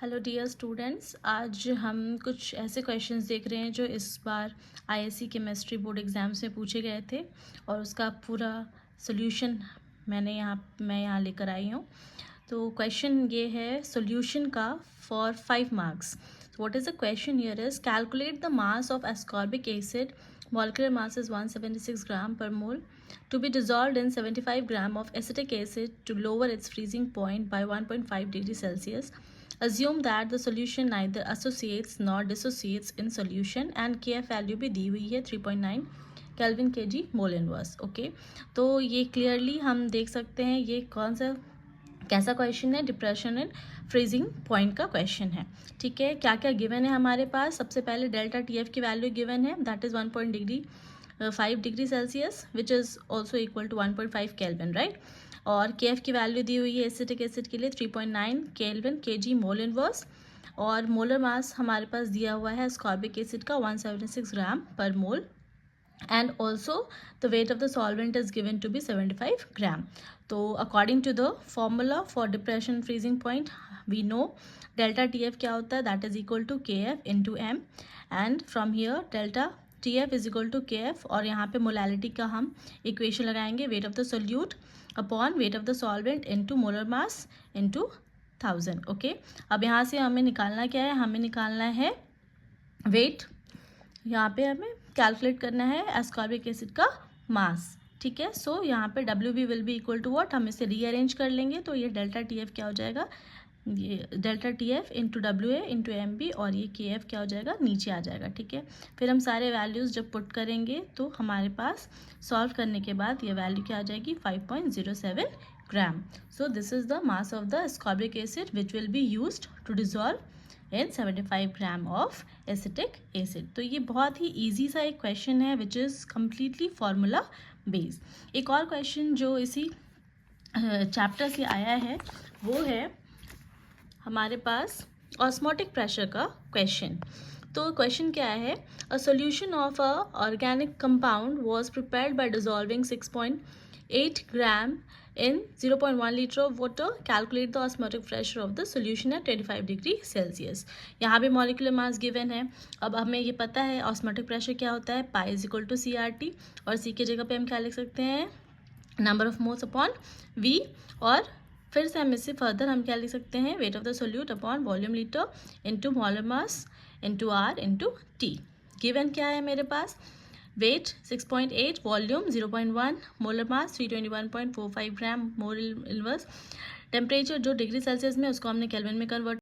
Hello dear students, आज हम कुछ ऐसे क्वेश्चंस देख रहे हैं जो इस बार आईएससी केमिस्ट्री बोर्ड एग्ज़ाम से पूछे गए थे और उसका पूरा सॉल्यूशन मैं यहाँ लेकर आई हूँ। तो क्वेश्चन ये है सॉल्यूशन का for 5 marks. What is the question here is calculate the mass of ascorbic acid, molecular mass is 176 gram per mole, to be dissolved in 75 gram of acetic acid to lower its freezing point by 1.5 degrees Celsius. Assume that the solution neither associates nor dissociates in solution and kf value भी दी हुई है 3.9 kelvin kg mole inverse. Okay, तो ये clearly हम देख सकते हैं ये कौन सा कैसा क्वेश्चन है, डिप्रेशन एंड फ्रीजिंग पॉइंट का क्वेश्चन है। ठीक है, क्या क्या गिवन है हमारे पास। सबसे पहले डेल्टा टी एफ की वैल्यू गिवन है, that is 1.5 degree Celsius which is also equal to 1.5 Kelvin, right. और के एफ की वैल्यू दी हुई है एसिटिक एसिड के लिए 3.9 केल्विन kg मोल इनवर्स। और मोलर मास हमारे पास दिया हुआ है एस्कॉर्बिक एसिड का 176 ग्राम पर मोल, and also the weight of the solvent is given to be 75 gram. So according to the formula for depression freezing point, we know delta TF क्या होता है, that is equal to KF into M, and from here delta TF is equal to KF और यहाँ पे molality का हम equation लगाएंगे, weight of the solute upon weight of the solvent into molar mass into 1000. Okay, अब यहाँ से हमें निकालना क्या है, हमें निकालना है weight, यहाँ पे हमें कैलकुलेट करना है एस्कॉर्बिक एसिड का मास। ठीक है, सो यहाँ पे W B will be equal to what, हम इसे रीअरेंज कर लेंगे तो ये डेल्टा टी एफ क्या हो जाएगा, ये delta T F into W A into M B, और ये के एफ क्या हो जाएगा, नीचे आ जाएगा। ठीक है, फिर हम सारे वैल्यूज़ जब पुट करेंगे तो हमारे पास सॉल्व करने के बाद ये वैल्यू क्या आ जाएगी, 5.07 gram. So this is the mass of the ascorbic acid which will be used to dissolve in 75 gram of acetic acid. तो ये बहुत ही ईजी सा एक क्वेश्चन है which is completely formula based. एक और क्वेश्चन जो इसी चैप्टर से आया है वो है हमारे पास ऑस्मोटिक प्रेशर का क्वेश्चन। तो क्वेश्चन क्या है, a solution of a organic compound was prepared by dissolving 6.8 gram in 0.1 liter of water. Calculate the osmotic pressure of the solution at 25 degree Celsius. यहाँ पे मॉलिकुलर मास गिवन है। अब हमें ये पता है ऑस्मोटिक प्रेशर क्या होता है, pi is equal to CRT, और सी के जगह पे हम क्या लिख सकते हैं, number of moles upon V, और फिर से हम इससे फर्दर हम क्या लिख सकते हैं, weight of the solute upon volume litre into molar mass into R into T। Given क्या है मेरे पास, वेट 6.8, वॉल्यूम 0.1, मोलर मास 321.45 ग्राम मोल इनवर्स, टेम्परेचर जो डिग्री सेल्सियस में उसको हमने केल्विन में कन्वर्ट